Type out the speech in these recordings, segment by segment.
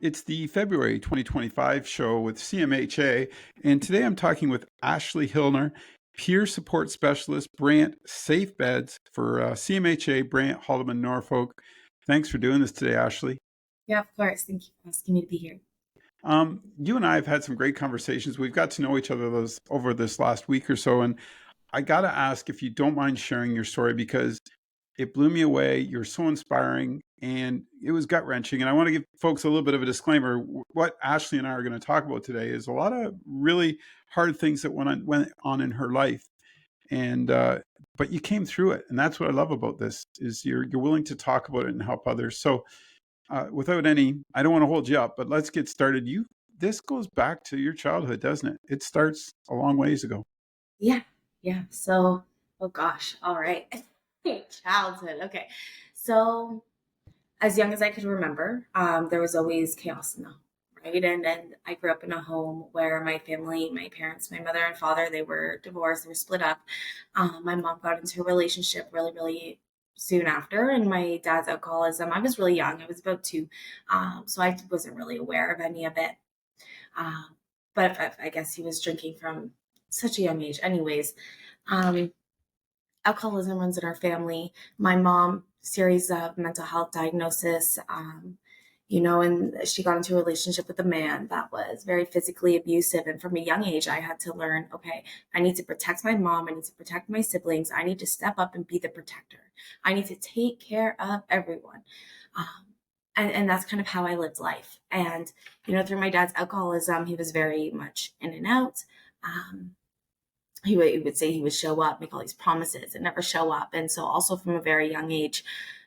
It's the February 2025 show with CMHA, and today I'm talking with Ashleigh Hillner, peer support specialist, Brant Safe Beds for CMHA, Brant, Haldeman, Norfolk. Thanks for doing this today, Ashleigh. Yeah, of course. Thank you for asking me to be here. You and I have had some great conversations. We've got to know each other over this last week or so, and I got to ask if you don't mind sharing your story because it blew me away. You're so inspiring and it was gut wrenching. And I want to give folks a little bit of a disclaimer. What Ashleigh and I are going to talk about today is a lot of really hard things that went on in her life. And, but you came through it. And that's what I love about this is you're willing to talk about it and help others. So without any, I don't want to hold you up, but let's get started. This goes back to your childhood, doesn't it? It starts a long ways ago. Yeah, yeah. So, oh gosh, all right. Childhood. Okay. So, as young as I could remember, there was always chaos in the home, right? And I grew up in a home where my family, my parents, my mother and father, they were divorced, they were split up. My mom got into a relationship really, really soon after, and my dad's alcoholism. I was really young. I was about two, so I wasn't really aware of any of it. Um, but I guess he was drinking from such a young age. Anyways, um, alcoholism runs in our family. My mom, series of mental health diagnosis, and she got into a relationship with a man that was very physically abusive. And from a young age, I had to learn, okay, I need to protect my mom. I need to protect my siblings. I need to step up and be the protector. I need to take care of everyone. And that's kind of how I lived life. And, through my dad's alcoholism, he was very much in and out. Um, he would say he would show up, make all these promises and never show up. And so also from a very young age,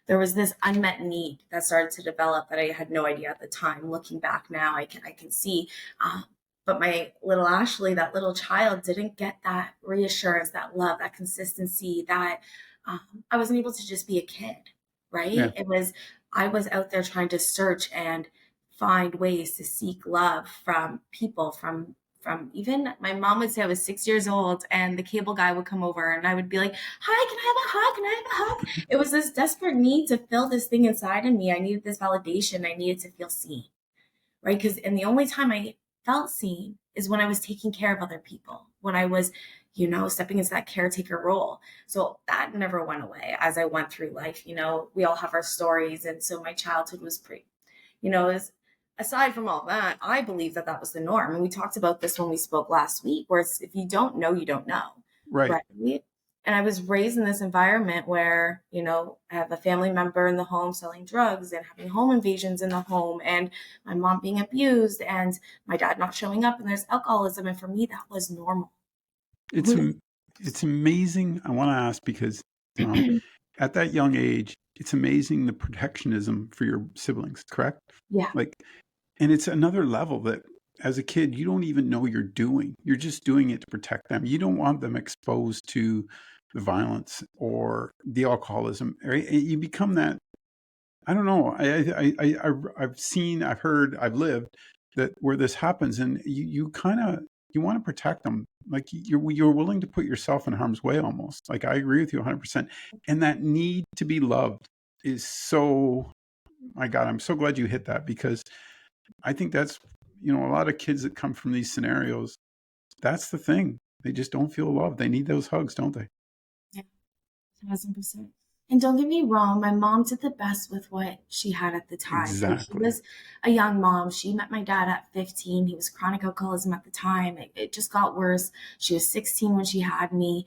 there was this unmet need that started to develop that I had no idea at the time. Looking back now, I can see. But my little Ashleigh, that little child, didn't get that reassurance, that love, that consistency, that I wasn't able to just be a kid, Yeah. right? I was out there trying to search and find ways to seek love from people, from even my mom would say I was 6 years old and the cable guy would come over and I would be like, hi, can I have a hug? Can I have a hug? It was this desperate need to fill this thing inside of me. I needed this validation. I needed to feel seen, right? And the only time I felt seen is when I was taking care of other people, when I was, stepping into that caretaker role. So that never went away as I went through life. We all have our stories. And so my childhood was is aside from all that, I believe that that was the norm. And we talked about this when we spoke last week, where it's, if you don't know, you don't know, Right. right? And I was raised in this environment where, I have a family member in the home selling drugs and having home invasions in the home and my mom being abused and my dad not showing up and there's alcoholism. And for me, that was normal. It's it's amazing. I want to ask because um, at that young age, it's amazing the protectionism for your siblings, correct? Yeah. Like, and it's another level that as a kid, you don't even know you're doing. You're just doing it to protect them. You don't want them exposed to the violence or the alcoholism. Right? You become that. I don't know. I've seen, I've heard, I've lived that where this happens, and you kind of you want to protect them. Like you're willing to put yourself in harm's way almost. Like I agree with you 100%. And that need to be loved is so. My God, I'm so glad you hit that because I think that's a lot of kids that come from these scenarios. That's the thing. They just don't feel loved. They need those hugs, don't they? Yeah. 1,000%. And don't get me wrong, my mom did the best with what she had at the time. Like she Exactly. was a young mom. She met my dad at 15. He was chronic alcoholism at the time. It just got worse. She was 16 when she had me.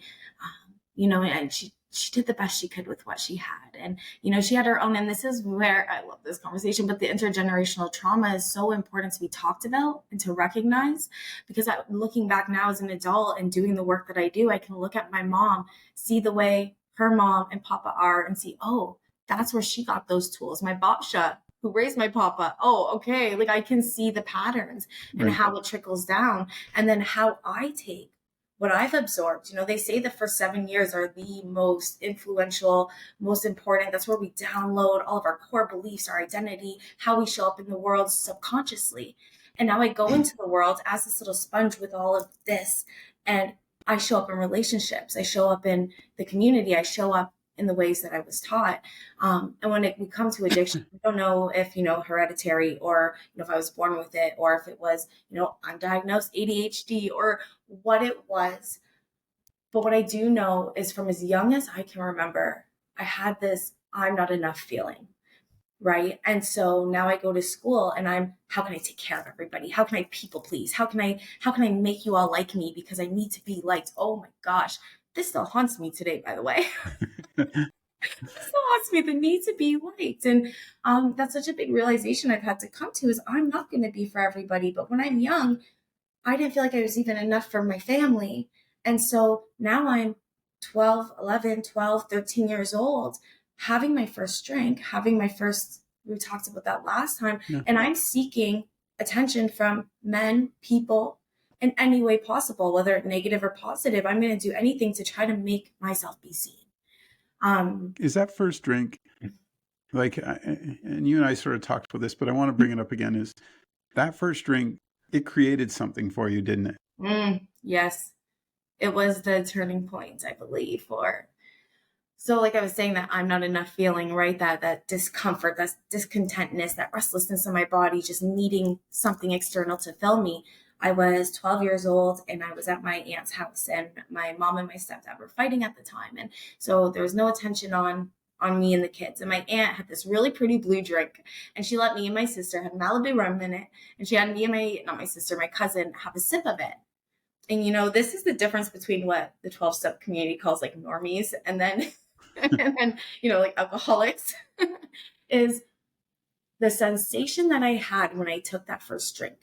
And she did the best she could with what she had. And, she had her own, and this is where I love this conversation, but the intergenerational trauma is so important to be talked about and to recognize because looking back now as an adult and doing the work that I do, I can look at my mom, see the way her mom and papa are and see, oh, that's where she got those tools. My babsha who raised my papa. Oh, okay. Like I can see the patterns and Right. how it trickles down and then how I take what I've absorbed. They say the first 7 years are the most influential, most important. That's where we download all of our core beliefs, our identity, how we show up in the world subconsciously. And now I go into the world as this little sponge with all of this. And I show up in relationships. I show up in the community. I show up in the ways that I was taught. And when we come to addiction, I don't know if, hereditary, or, if I was born with it, or if it was, undiagnosed ADHD, or what it was. But what I do know is, from as young as I can remember, I had this I'm not enough feeling. Right. And so now I go to school and how can I take care of everybody? How can I people please? How can I make you all like me, because I need to be liked? Oh my gosh. This still haunts me today, by the way. This still haunts me, the need to be liked. And that's such a big realization I've had to come to, is I'm not going to be for everybody. But when I'm young, I didn't feel like I was even enough for my family. And so now I'm 12, 11, 12, 13 years old, having my first drink, having my first, we talked about that last time, Yeah. and I'm seeking attention from men, people, in any way possible, whether negative or positive. I'm going to do anything to try to make myself be seen. Is that first drink, like, and you and I sort of talked about this, but I want to bring it up again, is that first drink, it created something for you, didn't it? Yes, it was the turning point, I believe, for, so like I was saying, that I'm not enough feeling, right? That discomfort, that discontentness, that restlessness in my body, just needing something external to fill me. I was 12 years old and I was at my aunt's house, and my mom and my stepdad were fighting at the time. And so there was no attention on me and the kids. And my aunt had this really pretty blue drink, and she let me and my sister have Malibu rum in it. And she had me and not my sister, my cousin, have a sip of it. And this is the difference between what the 12-step community calls like normies, and then and then like alcoholics, is the sensation that I had when I took that first drink.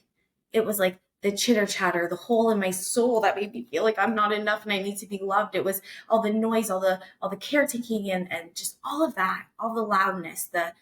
It was like the chitter chatter, the hole in my soul that made me feel like I'm not enough and I need to be loved. It was all the noise, all the caretaking, and just all of that, all the loudness, the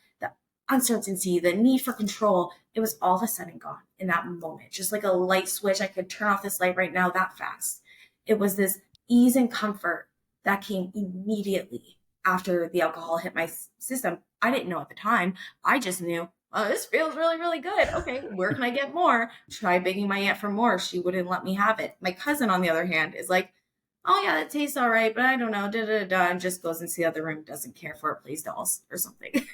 uncertainty, the need for control. It was all of a sudden gone in that moment, just like a light switch. I could turn off this light right now that fast. It was this ease and comfort that came immediately after the alcohol hit my system. I didn't know at the time. I just knew, oh, this feels really, really good. Okay, where can I get more? Try begging my aunt for more. She wouldn't let me have it. My cousin, on the other hand, is like, oh yeah, that tastes all right, but I don't know, and just goes into the other room, doesn't care for it, plays dolls or something.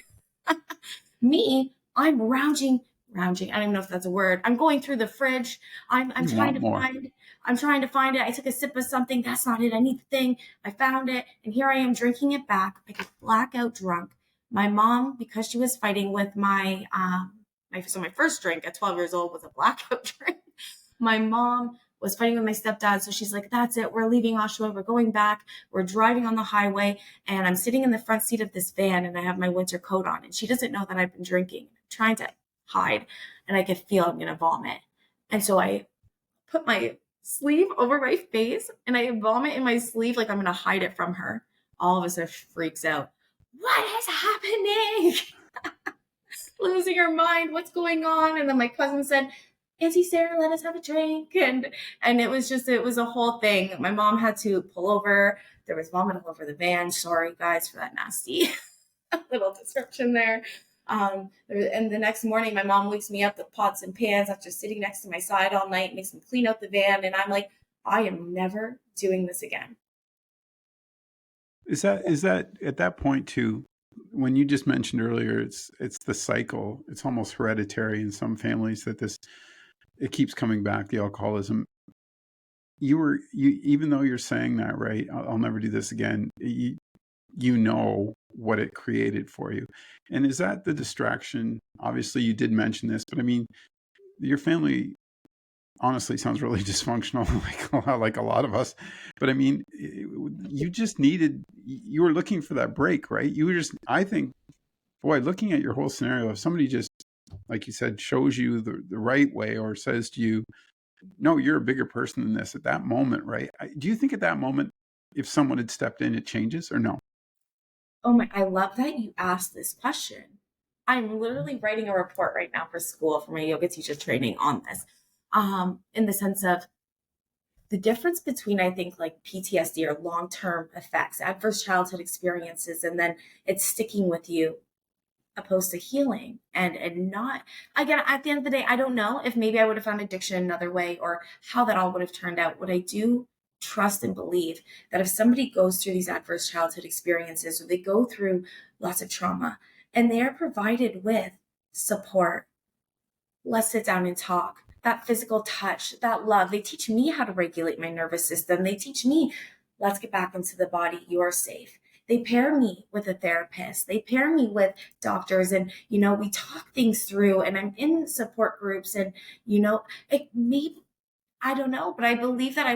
Me, I'm rounding. I don't even know if that's a word. I'm going through the fridge. I'm You trying want to more. find. I'm trying to find it. I took a sip of something. That's not it. I need the thing. I found it, and here I am drinking it back. I get blackout drunk. My mom, because she was fighting with my first drink at 12 years old was a blackout drink. My mom was fighting with my stepdad, so she's like, "That's it. We're leaving Ashleigh. We're going back. We're driving on the highway, and I'm sitting in the front seat of this van, and I have my winter coat on, and she doesn't know that I've been drinking. I'm trying to hide, and I can feel I'm gonna vomit, and so I put my sleeve over my face, and I vomit in my sleeve like I'm gonna hide it from her. All of us are freaks out. What is happening? Losing her mind. What's going on? And then my cousin said, Auntie Sarah, let us have a drink. And it was a whole thing. My mom had to pull over. There was vomit all over the van. Sorry, guys, for that nasty little description there. And the next morning, my mom wakes me up with pots and pans after sitting next to my side all night, makes me clean out the van. And I'm like, I am never doing this again. Is that at that point too, when you just mentioned earlier, it's the cycle. It's almost hereditary in some families that it keeps coming back, the alcoholism. You even though you're saying that, right? I'll never do this again. You know what it created for you. And is that the distraction? Obviously, you did mention this, but I mean, your family honestly sounds really dysfunctional, like a lot of us. But I mean, you were looking for that break, right? You were just, I think, boy, looking at your whole scenario, if somebody just, like you said, shows you the right way, or says to you, no, you're a bigger person than this at that moment, right? Do you think at that moment, if someone had stepped in, it changes or no? Oh my, I love that you asked this question. I'm literally writing a report right now for school for my yoga teacher training on this. In the sense of the difference between, I think, like PTSD or long-term effects, adverse childhood experiences, and then it's sticking with you, opposed to healing and not, again, at the end of the day, I don't know if maybe I would have found addiction another way, or how that all would have turned out. What I do trust and believe that if somebody goes through these adverse childhood experiences, or they go through lots of trauma, and they are provided with support, let's sit down and talk. That physical touch, that love. They teach me how to regulate my nervous system. They teach me, let's get back into the body. You're safe. They pair me with a therapist. They pair me with doctors. And, we talk things through, and I'm in support groups. And, it may, I don't know, but I believe that I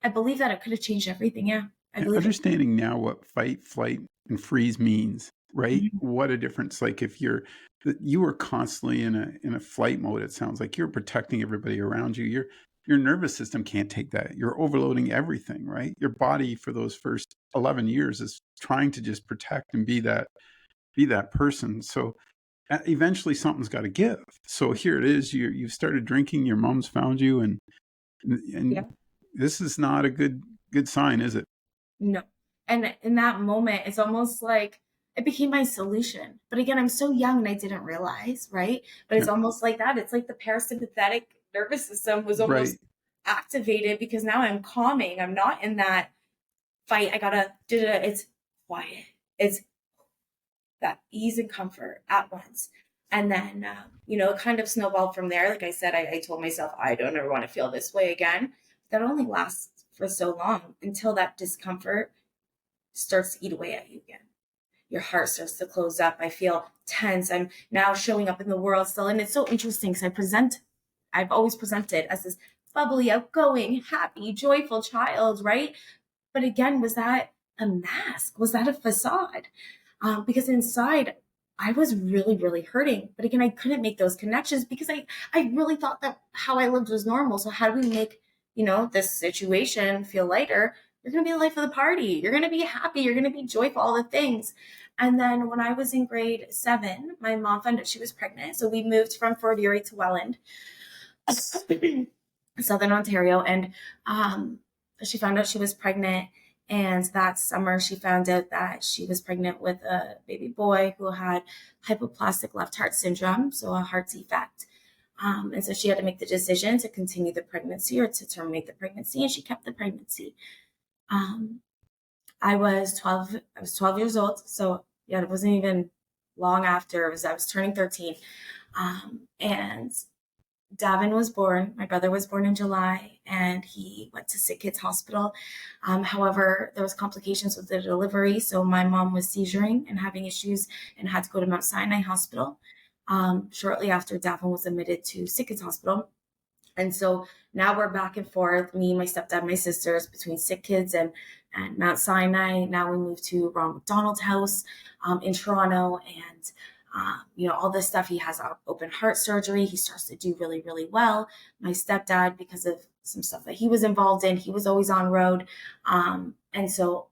believe that it could have changed everything. Yeah. I And believe it. understanding now what fight, flight, and freeze means, right? Mhm. What a difference! Like if you were constantly in a flight mode, it sounds like you're protecting everybody around you. Your nervous system can't take that. You're overloading everything, right? Your body for those first 11 years is trying to just protect and be that person. So eventually something's got to give. So here it is. You've started drinking. Your mom's found you, and Yeah. this is not a good sign, is it? No. And in that moment, it's almost like it became my solution. But again, I'm so young and I didn't realize, right? But it's Yeah, almost like that. It's like the parasympathetic nervous system was right. almost activated, because now I'm calming. I'm not in that fight. I gotta, it's quiet. It's that ease and comfort at once. And then, it kind of snowballed from there. Like I said, I told myself, I don't ever want to feel this way again. That only lasts for so long until that discomfort starts to eat away at you again. Your heart starts to close up. I feel tense. I'm now showing up in the world still. And it's so interesting because I've always presented as this bubbly, outgoing, happy, joyful child, right? But again, was that a mask? Was that a facade? Because inside, I was really, really hurting. But again, I couldn't make those connections because I really thought that how I lived was normal. So how do we make, this situation feel lighter? You're going to be the life of the party. You're going to be happy. You're going to be joyful, all the things. And then when I was in grade 7, my mom found out she was pregnant. So we moved from Fort Erie to Welland, Southern Ontario. And she found out she was pregnant. And that summer, she found out that she was pregnant with a baby boy who had hypoplastic left heart syndrome, so a heart defect. And so she had to make the decision to continue the pregnancy or to terminate the pregnancy, and she kept the pregnancy. Um, I was 12. I was 12 years old, so yeah, it wasn't even long after. I was turning 13, and Davin was born. My brother was born in July, and he went to Sick Kids Hospital. However, there was complications with the delivery, so my mom was seizuring and having issues, and had to go to Mount Sinai Hospital. Shortly after, Davin was admitted to Sick Kids Hospital. And so now we're back and forth, me, my stepdad, my sisters, between Sick Kids and Mount Sinai. Now we moved to Ronald McDonald's house in Toronto, and all this stuff. He has open heart surgery. He starts to do really, really well. My stepdad, because of some stuff that he was involved in, he was always on road. And so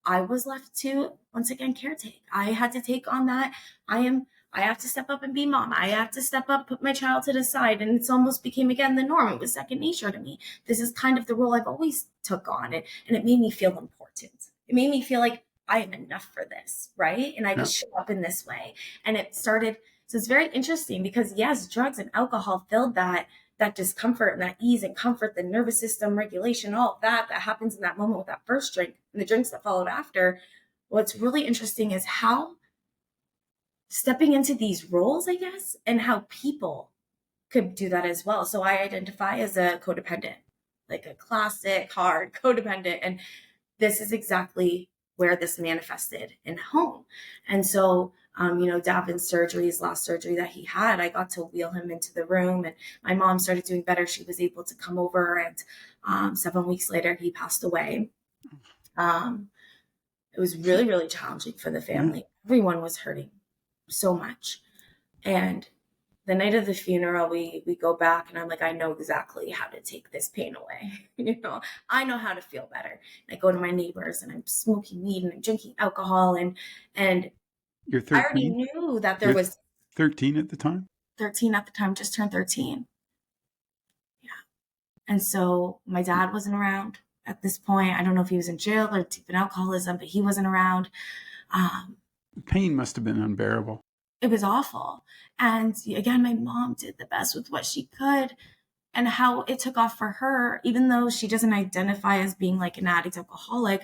I was left to, once again, caretake. I had to take on that. I have to step up and be mom. I have to step up, put my child to the side. And it's almost became, again, the norm. It was second nature to me. This is kind of the role I've always took on. And it made me feel important. It made me feel like I am enough for this, right? And I could Yeah. show up in this way. And it started, so it's very interesting because yes, drugs and alcohol filled that discomfort and that ease and comfort, the nervous system regulation, all of that happens in that moment with that first drink and the drinks that followed after. What's really interesting is how stepping into these roles, I guess, and how people could do that as well. So I identify as a codependent, like a classic hard codependent. And this is exactly where this manifested in home. And so, Davin's surgery, his last surgery that he had, I got to wheel him into the room, and my mom started doing better. She was able to come over, and 7 weeks later, he passed away. Um, it was really, really challenging for the Yeah. family. Everyone was hurting so much. And the night of the funeral, we go back, and I'm like, I know exactly how to take this pain away. I know how to feel better. And I go to my neighbors, and I'm smoking weed, and I'm drinking alcohol, and You're I already 13? knew that there You're was 13 at the time? 13 at the time, just turned 13. Yeah. And so my dad wasn't around at this point. I don't know if he was in jail or deep in alcoholism, but he wasn't around. Um, The pain must have been unbearable. it was awful. And again, my mom did the best with what she could. and how it took off for her, even though she doesn't identify as being like an addict alcoholic.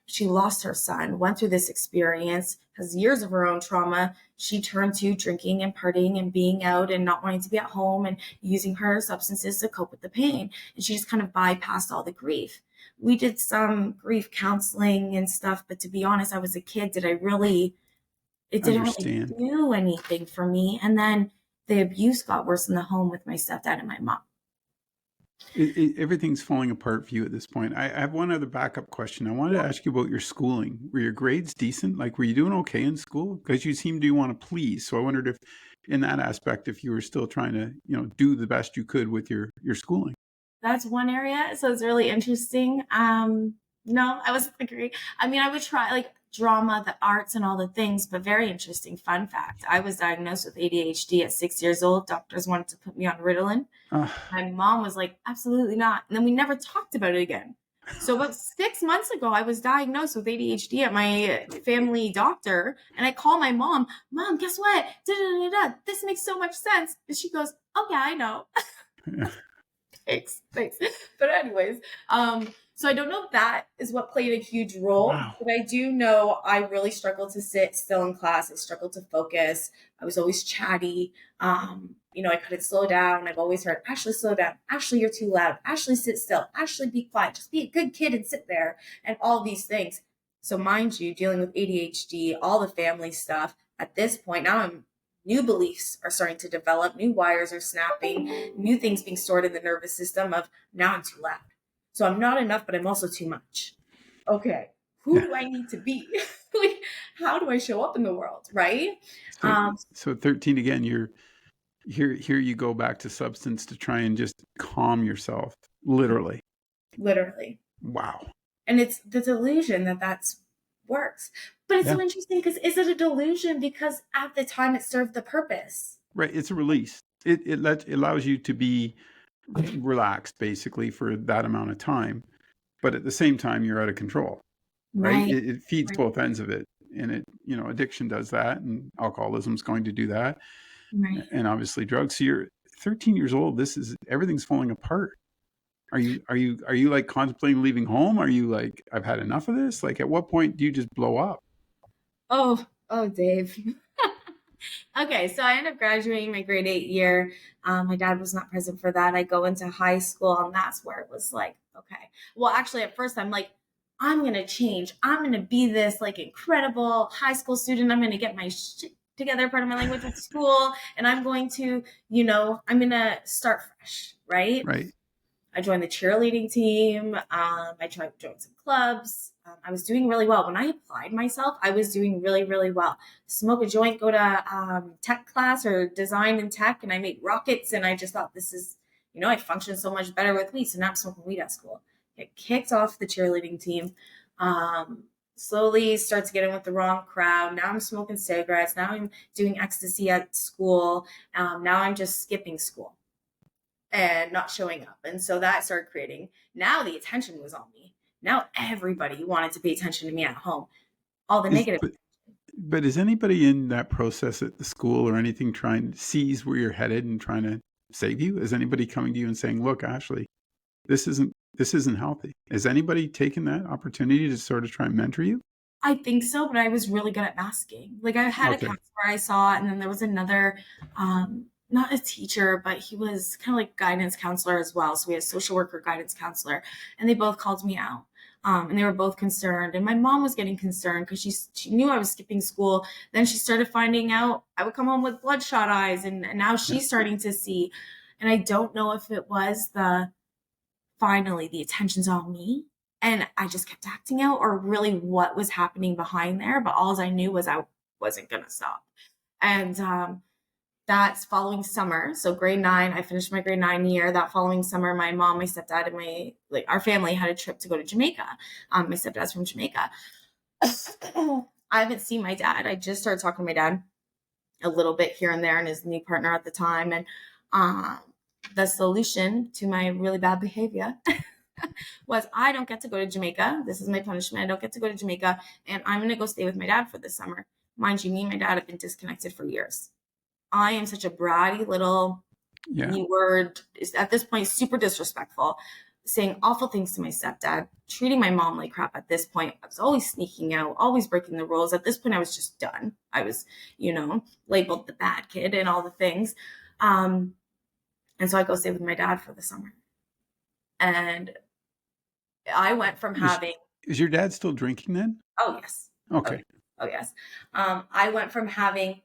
She lost her son, went through this experience, has years of her own trauma. She turned to drinking and partying and being out and not wanting to be at home and using her substances to cope with the pain. And she just kind of bypassed all the grief. We did some grief counseling and stuff, but to be honest, I was a kid. It didn't really Understand. do anything for me. And then the abuse got worse in the home with my stepdad and my mom. Everything's falling apart for you at this point. I have one other backup question. I wanted to ask you about your schooling. Were your grades decent? Like, were you doing okay in school? Because you seem to want to please. So I wondered if, in that aspect, if you were still trying to, do the best you could with your schooling. That's one area. So it's really interesting. No, I wasn't agree. I mean, I would try like drama, the arts, and all the things, but very interesting fun fact. I was diagnosed with ADHD at 6 years old. Doctors wanted to put me on Ritalin. Uh, My mom was like, absolutely not. And then we never talked about it again. So about 6 months ago, I was diagnosed with ADHD at my family doctor. And I call my mom, Mom, guess what? Da, da, da, da. This makes so much sense. And she goes, oh, yeah, I know. Thanks. But anyways, so I don't know if that is what played a huge role, wow. but I do know I really struggled to sit still in class. I struggled to focus. I was always chatty. I couldn't slow down. I've always heard, Ashleigh, slow down. Ashleigh, you're too loud. Ashleigh, sit still. Ashleigh, be quiet. Just be a good kid and sit there, and all these things. So mind you, dealing with ADHD, all the family stuff, at this point, now new beliefs are starting to develop, new wires are snapping, new things being stored in the nervous system of now I'm too loud. So I'm not enough, but I'm also too much. Okay, who Yeah. do I need to be? Like, how do I show up in the world, right? So, Um, so 13 again, you're here you go back to substance to try and just calm yourself, literally. Literally. Wow. And it's the delusion that that's works. But it's Yeah. so interesting because is it a delusion? Because at the time it served the purpose. Right. It's a release. It allows you to be relaxed basically for that amount of time, but at the same time you're out of control, right? Right. It feeds Right. both ends of it, and addiction does that, and alcoholism is going to do that, Right. and obviously drugs. So you're 13 years old. Everything's falling apart. Are you like contemplating leaving home? Are you like, I've had enough of this? Like, at what point do you just blow up? Oh, Dave. Okay, so I end up graduating my grade 8 year. My dad was not present for that. I go into high school, and that's where it was like, okay. Well, actually, at first, I'm like, I'm gonna change. I'm gonna be this like incredible high school student. I'm gonna get my shit together, part of my language with school, and I'm going to, I'm gonna start fresh, right? Right. I joined the cheerleading team. I tried to join some clubs. I was doing really well. When I applied myself, I was doing really, really well. Smoke a joint, go to tech class or design and tech, and I made rockets. And I just thought this is, I function so much better with weed. So now I'm smoking weed at school. Get kicked off the cheerleading team. Slowly start to get in with the wrong crowd. Now I'm smoking cigarettes. Now I'm doing ecstasy at school. Now I'm just skipping school and not showing up. And so that started creating, now the attention was on me. Now everybody wanted to pay attention to me at home. All the Is negative. but is anybody in that process at the school or anything trying sees where you're headed and trying to save you? Is anybody coming to you and saying, "Look, Ashleigh, this isn't healthy"? Has anybody taken that opportunity to sort of try and mentor you? I think so, but I was really good at masking. Like I had a Okay. counselor I saw, and then there was another, not a teacher, but he was kind of like guidance counselor as well. So we had a social worker, guidance counselor, and they both called me out. And they were both concerned. And my mom was getting concerned because she knew I was skipping school. Then she started finding out I would come home with bloodshot eyes, and now Yeah. she's starting to see. And I don't know if it was finally the attention's on me and I just kept acting out or really what was happening behind there. But all I knew was I wasn't going to stop. And that's following summer. So grade 9, I finished my grade 9 year. That following summer, my mom, my stepdad, and our family had a trip to go to Jamaica. My stepdad's from Jamaica. I haven't seen my dad. I just started talking to my dad a little bit here and there and his new partner at the time. And the solution to my really bad behavior was I don't get to go to Jamaica. This is my punishment. I don't get to go to Jamaica, and I'm going to go stay with my dad for this summer. Mind you, me and my dad have been disconnected for years. I am such a bratty little Yeah. You were, at this point, super disrespectful, saying awful things to my stepdad, treating my mom like crap at this point. I was always sneaking out, always breaking the rules. At this point, I was just done. I was, labeled the bad kid and all the things. Um, and so I go stay with my dad for the summer. And I went from Is having, is your dad still drinking then? oh, yes. Oh, Okay. oh yes. I went from having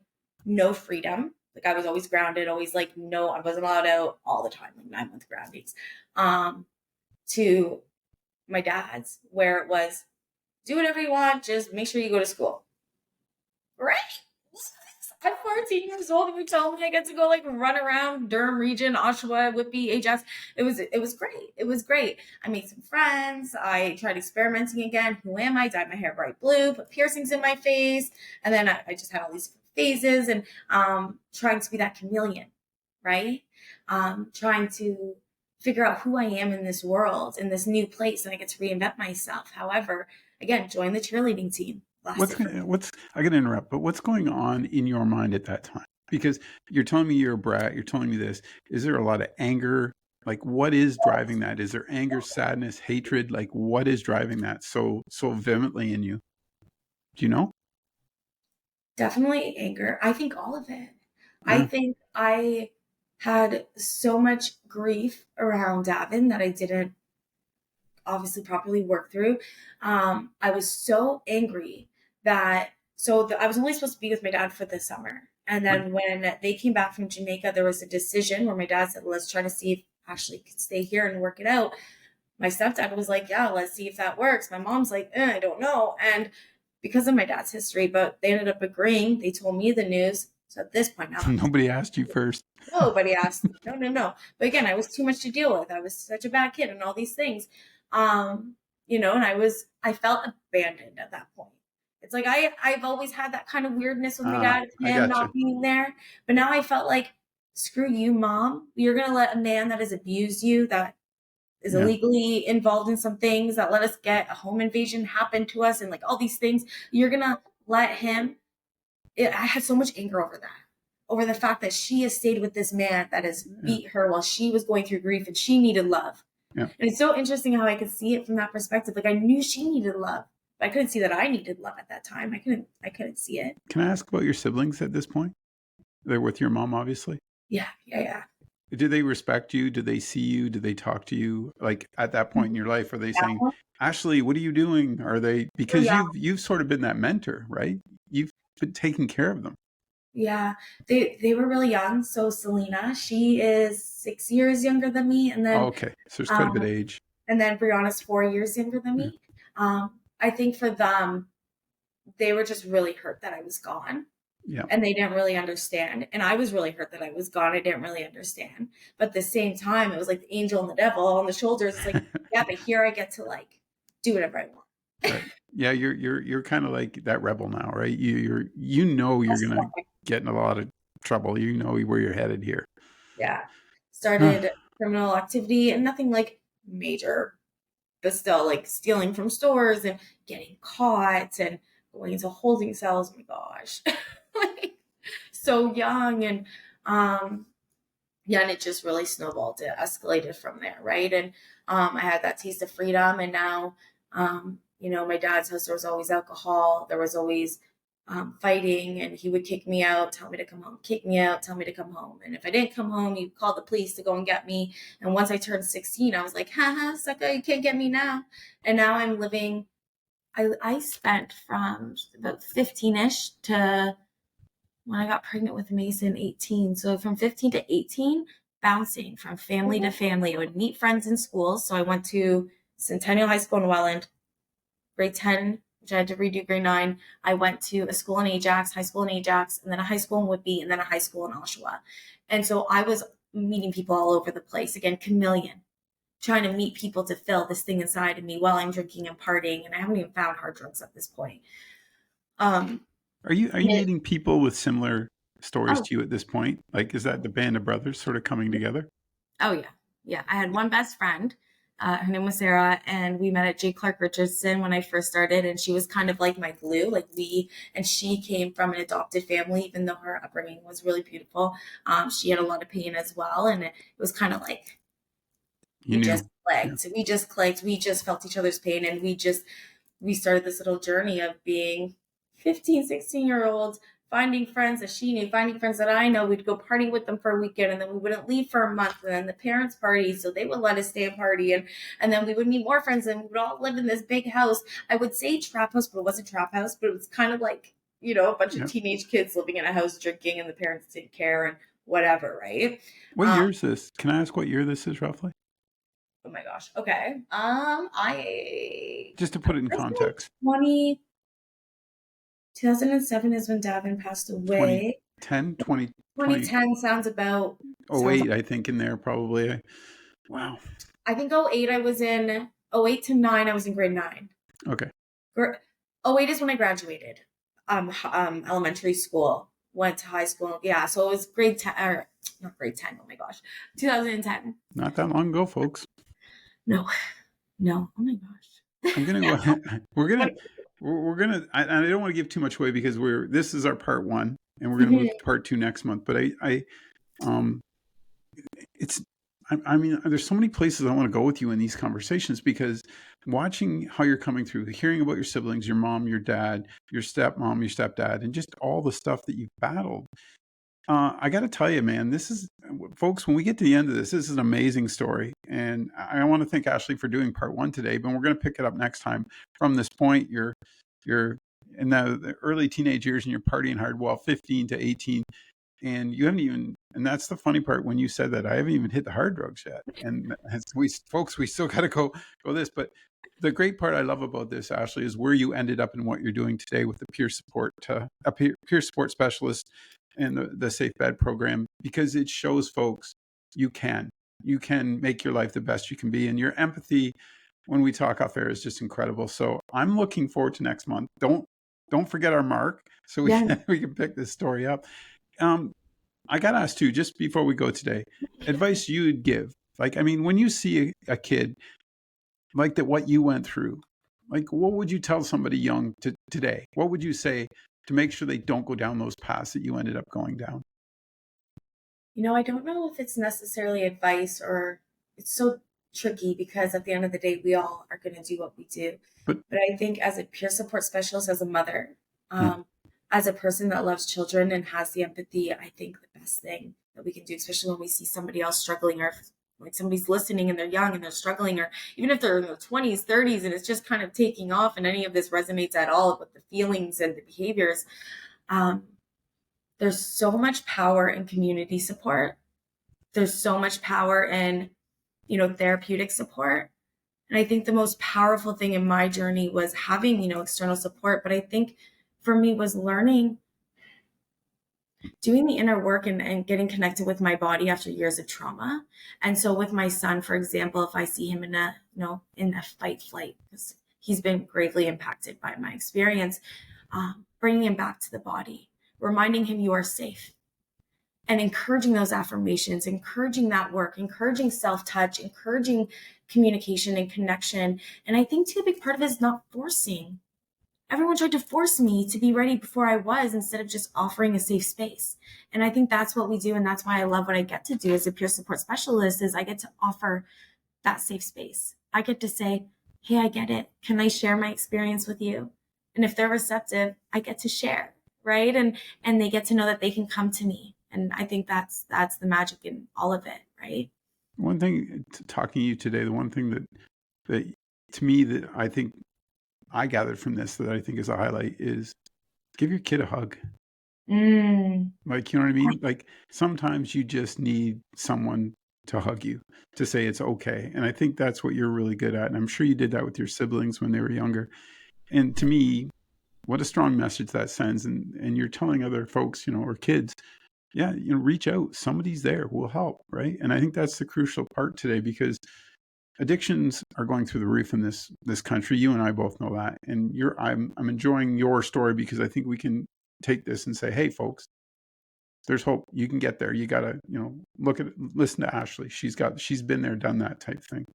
no freedom. Like I was always grounded, always like no, I wasn't allowed out all the time, like 9 month groundings. Um, to my dad's, where it was do whatever you want, just make sure you go to school. Right? I'm 14 years old and you tell me I get to go like run around Durham region, Oshawa, Whitby, Ajax. It was great. It was great. I made some friends. I tried experimenting again. Who am I? Dyed my hair bright blue, put piercings in my face. And then I just had all these phases and trying to be that chameleon, right? Trying to figure out who I am in this world, in this new place, and I get to reinvent myself. However, again, join the cheerleading team. Lost What's it for what's I gotta interrupt, but what's going on in your mind at that time? Because you're telling me you're a brat, you're telling me this. Is there a lot of anger? Like, what is driving that? Is there anger, sadness, hatred? Like, what is driving that so vehemently in you? Do you know? definitely anger. I think all of it. I Yeah. think I had so much grief around Davin that I didn't obviously properly work through. I was so angry that I was only supposed to be with my dad for the summer. And Right. then when they came back from Jamaica, there was a decision where my dad said, let's try to see if Ashley could stay here and work it out. My stepdad was like, yeah, let's see if that works. My mom's like, I don't know. And because of my dad's history, but they ended up agreeing. They told me the news. So at this point now, Nobody asked you first. nobody asked. No, no, no. But again, I was too much to deal with. I was such a bad kid and all these things. Um, and I felt abandoned at that point. It's like I've always had that kind of weirdness with my Ah, dad, I him gotcha. not being there. But now I felt like, screw you, mom. You're gonna let a man that has abused you, that is Yeah. illegally involved in some things, that let us get a home invasion happen to us and like all these things. You're gonna let him. I had so much anger over that, over the fact that she has stayed with this man that has Yeah. beat her while she was going through grief and she needed love. Yeah. And it's so interesting how I could see it from that perspective. Like I knew she needed love, but I couldn't see that I needed love at that time. I couldn't see it. Can I ask about your siblings at this point? They're with your mom, obviously. Yeah, yeah, yeah. Do they respect you? Do they see you? Do they talk to you? Like at that point in your life, are they saying, Yeah. Ashley, what are you doing? Are they Oh, because yeah. you've sort of been that mentor, right? You've been taking care of them. Yeah. They were really young. So Selena, she is 6 years younger than me. And Oh, then okay. So there's quite a bit of um age. Brianna's 4 years younger than Yeah. me. I think for them, they were just really hurt that I was gone Yeah. and they didn't really understand. And I was really hurt that I was gone. I didn't really understand. But at the same time, it was like the angel and the devil on the shoulders. It's like, yeah, but here I get to like do whatever I want. Right. Yeah, you're kind of like that rebel now, right? You're gonna get in a lot of trouble. You know where you're headed here. Yeah. Huh. Started criminal activity and nothing like major, but still like stealing from stores and getting caught and going into holding cells. Oh my gosh. Like so young and um yeah, and it just really snowballed. It escalated from there, right? And I had that taste of freedom, and now, my dad's house there was always alcohol. There was always fighting, and he would kick me out, tell me to come home, kick me out, tell me to come home. And if I didn't come home, he'd call the police to go and get me. And once I turned 16, I was like, haha, sucker, you can't get me now. And now I'm living. I spent from about 15ish to when I got pregnant with Mason, 18. So from 15 to 18, bouncing from family to family. I would meet friends in schools. So I went to Centennial High School in Welland, grade 10, which I had to redo grade 9. I went to a school in Ajax, high school in Ajax, and then a high school in Whitby, and then a high school in Oshawa. And so I was meeting people all over the place. Again, chameleon, trying to meet people to fill this thing inside of me while I'm drinking and partying. And I haven't even found hard drugs at this point. Um, Are you it, meeting people with similar stories oh, to you at this point? Like, is that the band of brothers sort of coming together? Oh yeah. Yeah. I had one best friend Her name was Sarah, and we met at J. Clark Richardson when I first started. And she was kind of like my glue. And she came from an adopted family, even though her upbringing was really beautiful. She had a lot of pain as well. And it was kind of like You knew. Yeah. We just clicked. We just felt each other's pain. And we started this little journey of being 15, 16-year olds, finding friends that she knew, finding friends that I know. We'd go party with them for a weekend, and then we wouldn't leave for a month. And then the parents' party, so they would let us stay and party. And then we would meet more friends, and we would all live in this big house. I would say trap house, but it wasn't trap house, but it was kind of like, a bunch of Yeah. teenage kids living in a house drinking, and the parents didn't care and whatever, right? What Um, year is this? Can I ask what year this is roughly? oh my gosh. Okay. Just to put it in I say context. 2007 is when Davin passed away. 2010, 20, 2010 sounds about sounds 08, I think, in there probably. Wow. I think '08 I was in '08 to 9 I was in grade 9. Okay. '08 is when I graduated. Elementary school, went to high school. Yeah, so it was grade 10 or not grade 10. Oh my gosh. 2010. Not that long ago, folks. No. No. Oh my gosh. I'm gonna go Yeah. ahead. We're gonna. I don't want to give too much away because this is our part one, and we're gonna move to part two next month. But um, it's. I mean, there's so many places I want to go with you in these conversations because watching how you're coming through, hearing about your siblings, your mom, your dad, your stepmom, your stepdad, and just all the stuff that you've battled. I got to tell you, man, this is, folks, when we get to the end of this is an amazing story. And I want to thank Ashleigh for doing part one today, but we're going to pick it up next time. From this point, you're in the early teenage years and you're partying hard, well, 15 to 18. And you haven't even, and that's the funny part when you said that, I haven't even hit the hard drugs yet. And folks, we still got to go this. But the great part I love about this, Ashleigh, is where you ended up and what you're doing today with the peer support, a peer support specialist and the Safe Bed program, because it shows folks you can make your life the best you can be. And your empathy when we talk off air is just incredible. So I'm looking forward to next month. Don't forget our mark so we Yeah. we can pick this story up. I got to ask too, just before we go today, advice you'd give. Like, I mean, when you see a kid like that, what you went through, like, what would you tell somebody young today? What would you say to make sure they don't go down those paths that you ended up going down? I don't know if it's necessarily advice or it's so tricky because at the end of the day, we all are going to do what we do. But But I think as a peer support specialist, as a mother, yeah, as a person that loves children and has the empathy, I think the best thing that we can do, especially when we see somebody else struggling or like somebody's listening and they're young and they're struggling, or even if they're in their 20s, 30s, and it's just kind of taking off and any of this resonates at all with the feelings and the behaviors. Um, there's so much power in community support. There's so much power in, therapeutic support. And I think the most powerful thing in my journey was having, external support. But I think for me was learning, doing the inner work and getting connected with my body after years of trauma. And so with my son, for example, if I see him in a fight flight, because he's been gravely impacted by my experience, bringing him back to the body, reminding him you are safe, and encouraging those affirmations, encouraging that work, encouraging self-touch, encouraging communication and connection. And I think too, a big part of it is not forcing. Everyone tried to force me to be ready before I was instead of just offering a safe space. And I think that's what we do. And that's why I love what I get to do as a peer support specialist is I get to offer that safe space. I get to say, hey, I get it. Can I share my experience with you? And if they're receptive, I get to share, right? And they get to know that they can come to me. And I think that's the magic in all of it, right? one thing talking to you today, the one thing that to me that I think I gathered from this that I think is a highlight is give your kid a hug. Like, you know what I mean? Like sometimes you just need someone to hug you to say it's okay. And I think that's what you're really good at. And I'm sure you did that with your siblings when they were younger. And to me, what a strong message that sends. And you're telling other folks, or kids, yeah, reach out. Somebody's there will help. Right. And I think that's the crucial part today because addictions are going through the roof in this country. You and I both know that. And I'm enjoying your story because I think we can take this and say, hey, folks, there's hope. You can get there. You gotta, listen to Ashleigh. She's been there, done that type thing.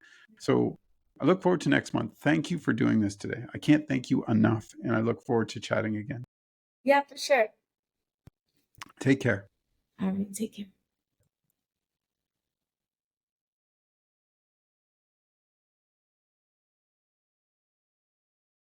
So I look forward to next month. Thank you for doing this today. I can't thank you enough, and I look forward to chatting again. Yeah, for sure. Take care. All right, take care.